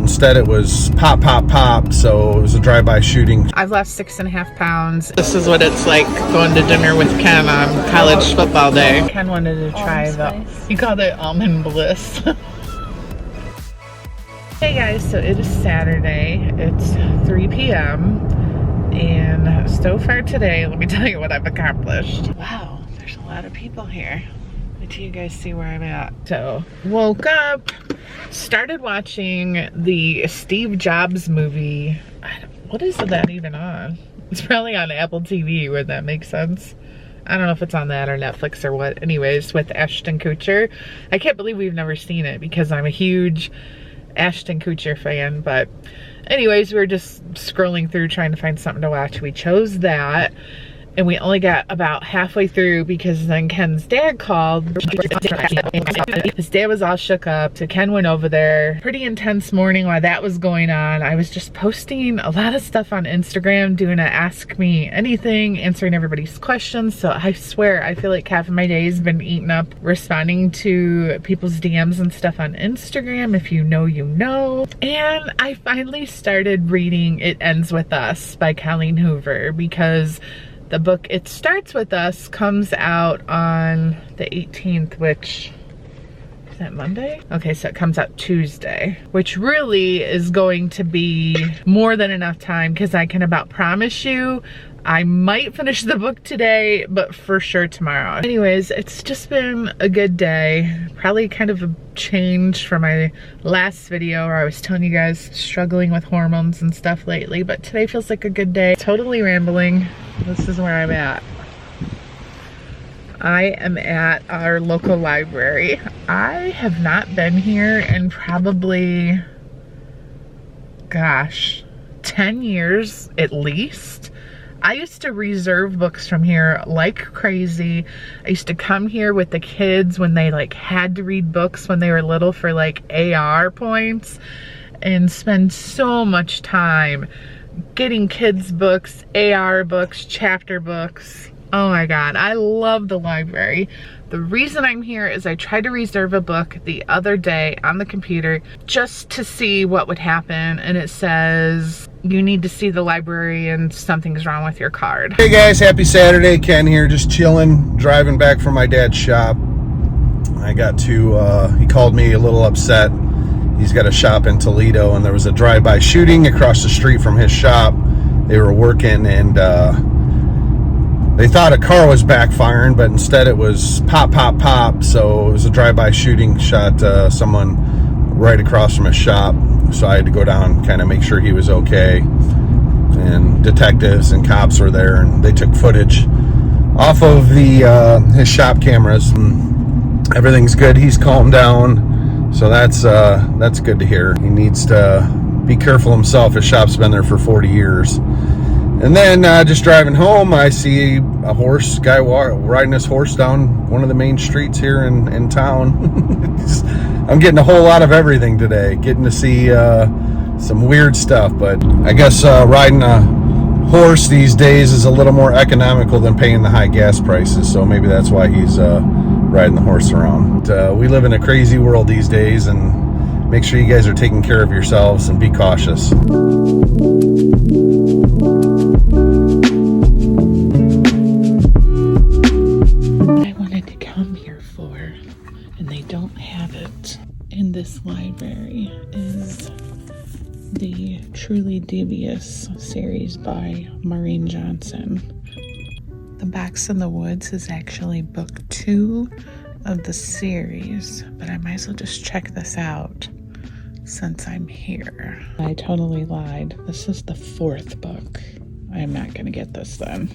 instead it was pop, pop, pop. So it was a drive-by shooting. I've lost 6.5 pounds. This is what it's like going to dinner with Ken on college football day. Ken wanted to try he called it almond bliss. Hey guys, so it is Saturday. It's 3 p.m. and so far today, let me tell you what I've accomplished. Wow, there's a lot of people here. Wait till you guys see where I'm at. So, woke up, started watching the Steve Jobs movie. What is that even on? It's probably on Apple TV, would that make sense? I don't know if it's on that or Netflix or what. Anyways, with Ashton Kutcher. I can't believe we've never seen it because I'm a huge Ashton Kutcher fan. But anyways, we were just scrolling through trying to find something to watch. We chose that. And we only got about halfway through because then Ken's dad called. His dad was all shook up, so Ken went over there. Pretty intense morning while that was going on. I was just posting a lot of stuff on Instagram, doing a Ask Me Anything, answering everybody's questions. So I swear, I feel like half of my day has been eaten up responding to people's DMs and stuff on Instagram. If you know, you know. And I finally started reading It Ends With Us by Colleen Hoover because the book It Starts With Us comes out on the 18th, which, is that Monday? Okay, so it comes out Tuesday, which really is going to be more than enough time because I can about promise you I might finish the book today, but for sure tomorrow. Anyways, it's just been a good day. Probably kind of a change from my last video where I was telling you guys struggling with hormones and stuff lately, but today feels like a good day. Totally rambling. This is where I'm at. I am at our local library. I have not been here in probably, gosh, 10 years at least. I used to reserve books from here like crazy. I used to come here with the kids when they like had to read books when they were little for like AR points and spend so much time getting kids books, AR books, chapter books. Oh my God, I love the library. The reason I'm here is I tried to reserve a book the other day on the computer just to see what would happen, and it says you need to see the library and something's wrong with your card. Hey guys, happy Saturday. Ken here, just chilling, driving back from my dad's shop. I got to, he called me a little upset. He's got a shop in Toledo and there was a drive-by shooting across the street from his shop. They were working and they thought a car was backfiring, but instead it was pop, pop, pop. So it was a drive-by shooting, shot someone right across from his shop. So I had to go down and kind of make sure he was okay. And detectives and cops were there and they took footage off of the his shop cameras. And everything's good. He's calmed down. So that's good to hear. He needs to be careful himself. His shop's been there for 40 years. And then just driving home, I see a guy riding his horse down one of the main streets here in town. I'm getting a whole lot of everything today. Getting to see some weird stuff, but I guess riding a horse these days is a little more economical than paying the high gas prices. So maybe that's why he's riding the horse around. We live in a crazy world these days, and make sure you guys are taking care of yourselves and be cautious. In this library is the Truly Devious series by Maureen Johnson. The Box in the Woods is actually book 2 of the series, but I might as well just check this out since I'm here. I totally lied. This is the 4th book. I am not going to get this then.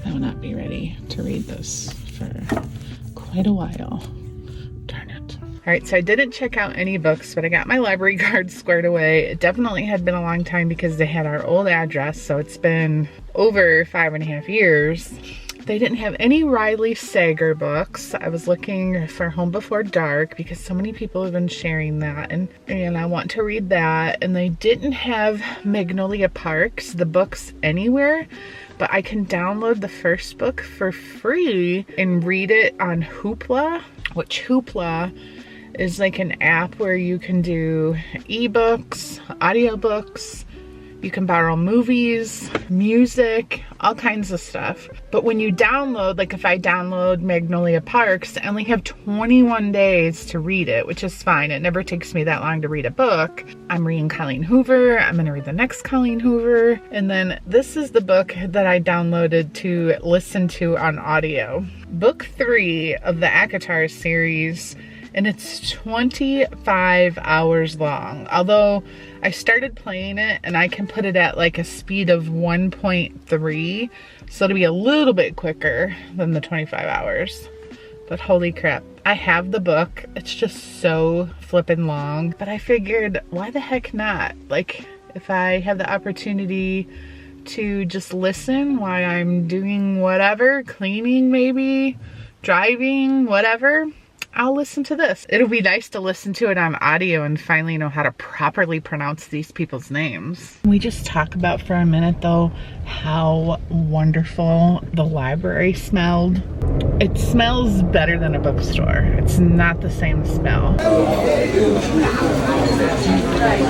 I will not be ready to read this for quite a while. Darn it. All right, so I didn't check out any books, but I got my library card squared away. It definitely had been a long time because they had our old address, so it's been over 5.5 years. They didn't have any Riley Sager books. I was looking for Home Before Dark because so many people have been sharing that, and I want to read that. And they didn't have Magnolia Parks, the books, anywhere, but I can download the first book for free and read it on Hoopla, which Hoopla is like an app where you can do ebooks, audiobooks, you can borrow movies, music, all kinds of stuff. But when you download, like if I download Magnolia Parks, I only have 21 days to read it, which is fine. It never takes me that long to read a book. I'm reading Colleen Hoover. I'm gonna read the next Colleen Hoover. And then this is the book that I downloaded to listen to on audio. Book 3 of the ACOTAR series, and it's 25 hours long. Although I started playing it and I can put it at like a speed of 1.3, so it'll be a little bit quicker than the 25 hours. But holy crap, I have the book. It's just so flippin' long, but I figured why the heck not? Like if I have the opportunity to just listen while I'm doing whatever, cleaning maybe, driving, whatever, I'll listen to this. It'll be nice to listen to it on audio and finally know how to properly pronounce these people's names. Can we just talk about for a minute though how wonderful the library smelled? It smells better than a bookstore. It's not the same smell.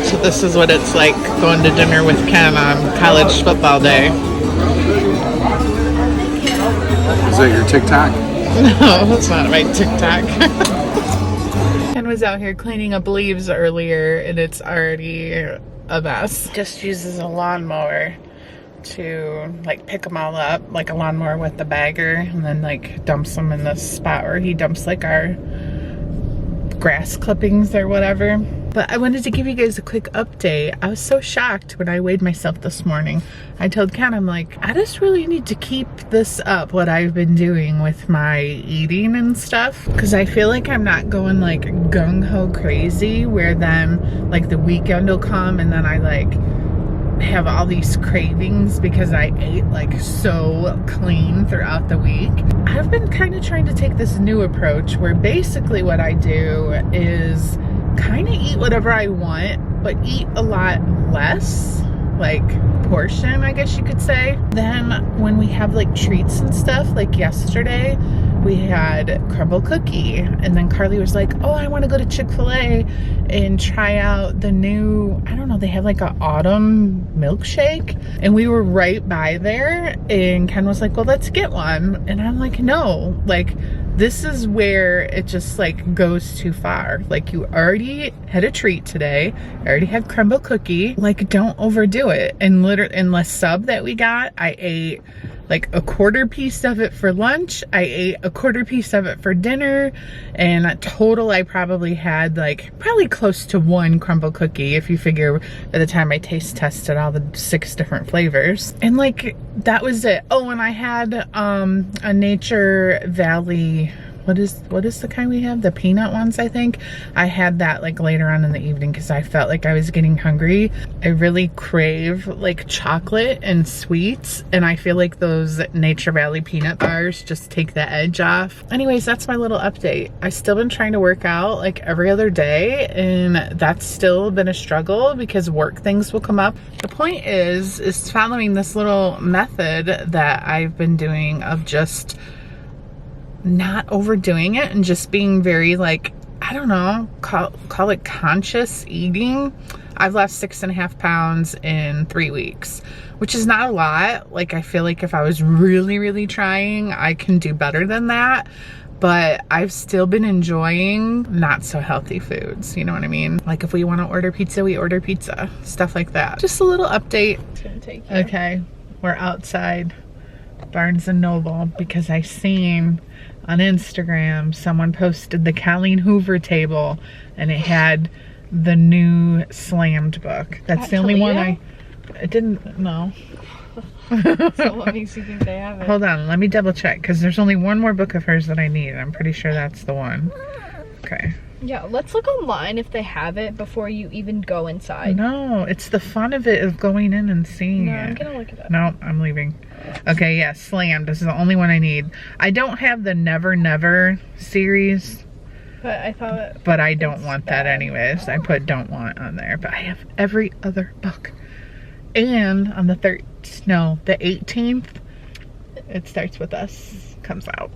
So this is what it's like going to dinner with Ken on college football day. Is that your TikTok? No, that's not my TikTok. Ken was out here cleaning up leaves earlier and it's already a mess. Just uses a lawnmower to like pick them all up, like a lawnmower with the bagger, and then like dumps them in this spot where he dumps like our grass clippings or whatever. But I wanted to give you guys a quick update. I was so shocked when I weighed myself this morning. I told Ken, I'm like, I just really need to keep this up, what I've been doing with my eating and stuff. Because I feel like I'm not going like gung-ho crazy, where then like the weekend will come and then I like have all these cravings because I ate like so clean throughout the week. I've been kind of trying to take this new approach where basically what I do is kind of eat whatever I want, but eat a lot less, like portion, I guess you could say. Then when we have like treats and stuff, like yesterday we had crumble cookie, and then Carly was like, oh, I want to go to Chick-fil-A and try out the new, I don't know, they have like an autumn milkshake, and we were right by there, and Ken was like, well, let's get one. And I'm like, no, like this is where it just like goes too far. Like you already had a treat today, already had crumble cookie, like don't overdo it. And literally in the sub that we got, I ate like a quarter piece of it for lunch, I ate a quarter piece of it for dinner, and total I probably had like probably close to 1 crumble cookie if you figure by the time I taste tested all the 6 different flavors. And like that was it. Oh, and I had a Nature Valley, what is the kind we have? The peanut ones, I think. I had that like later on in the evening because I felt like I was getting hungry. I really crave like chocolate and sweets, and I feel like those Nature Valley peanut bars just take the edge off. Anyways, that's my little update. I've still been trying to work out like every other day, and that's still been a struggle because work things will come up. The point is following this little method that I've been doing of just not overdoing it and just being very like, I don't know, call it conscious eating. I've lost 6.5 pounds in 3 weeks, which is not a lot. Like I feel like if I was really trying, I can do better than that. But I've still been enjoying not so healthy foods, you know what I mean? Like if we want to order pizza, we order pizza, stuff like that. Just a little update. It's gonna take you. Okay, we're outside Barnes & Noble because I seen on Instagram someone posted the Colleen Hoover table and it had the new Slammed book. That's the only one I didn't know. So what makes you think they have it? Hold on, let me double check because there's only one more book of hers that I need. I'm pretty sure that's the one. Okay. Yeah, let's look online if they have it before you even go inside. No, it's the fun of it of going in and seeing it. I'm gonna look it up. No, I'm leaving. Okay, yeah, Slammed. This is the only one I need. I don't have the Never Never series. But I thought... But I don't want that anyways. I put don't want on there. But I have every other book. And on the 18th, It Starts With Us comes out.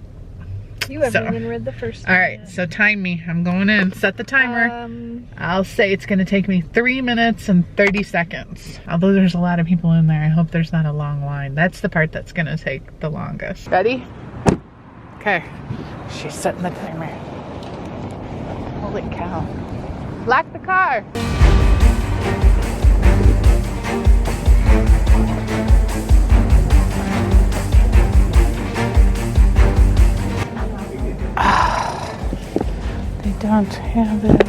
You haven't So- even read the first All one right, yet. so time me. I'm going in. Set the timer. I'll say it's gonna take me 3 minutes and 30 seconds. Although there's a lot of people in there, I hope there's not a long line. That's the part that's gonna take the longest. Ready? Okay. She's setting the timer. Holy cow. Lock the car. They don't have it.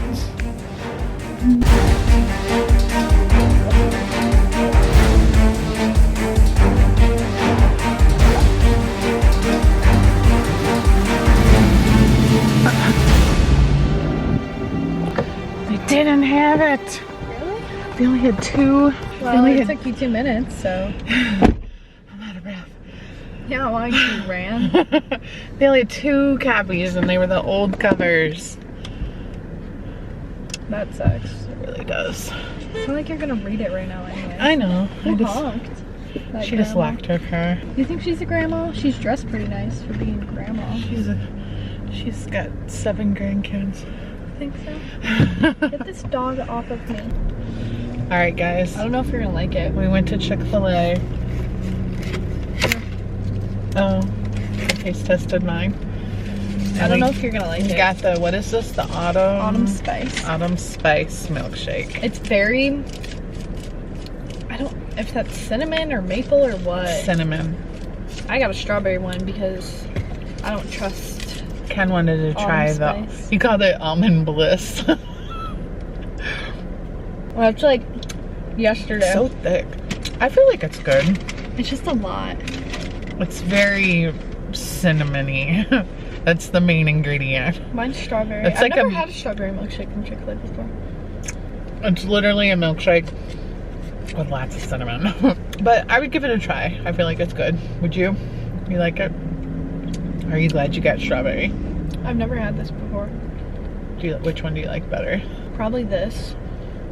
They didn't have it. Really? They only had two. Well, it took you 2 minutes, so. I'm out of breath. Yeah, why you ran? They only had 2 copies and they were the old covers. That sucks. It really does. It's not like you're gonna read it right now anyway. I know. Who honked? That She just grandma? locked her car. You think she's a grandma? She's dressed pretty nice for being a grandma. She's got 7 grandkids. I think so. Get this dog off of me. All right, guys. I don't know if you're gonna like it. We went to Chick-fil-A. Oh, I taste tested mine. I don't know if you're gonna like You it. got the, what is this? The Autumn Spice. Autumn Spice Milkshake. It's very, I don't, if that's cinnamon or maple or what. Cinnamon. I got a strawberry one because I don't trust. Ken wanted to try Autumn the, Spice. he called it Almond Bliss. Well, it's like yesterday. So thick. I feel like it's good. It's just a lot. It's very cinnamony. That's the main ingredient. Mine's strawberry. It's I've like never a- had a strawberry milkshake from Chick-fil-A before. It's literally a milkshake with lots of cinnamon. But I would give it a try. I feel like it's good. Would you? You like it? Are you glad you got strawberry? I've never had this before. Which one do you like better? Probably this.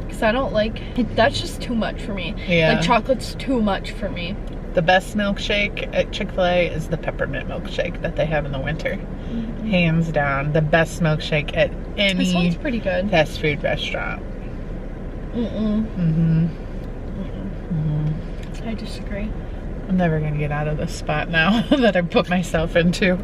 Because I don't like, that's just too much for me. Yeah. Like chocolate's too much for me. The best milkshake at Chick-fil-A is the peppermint milkshake that they have in the winter. Hands down, the best milkshake at This one's any pretty good. fast food restaurant. I disagree. I'm never gonna get out of this spot now that I put myself into.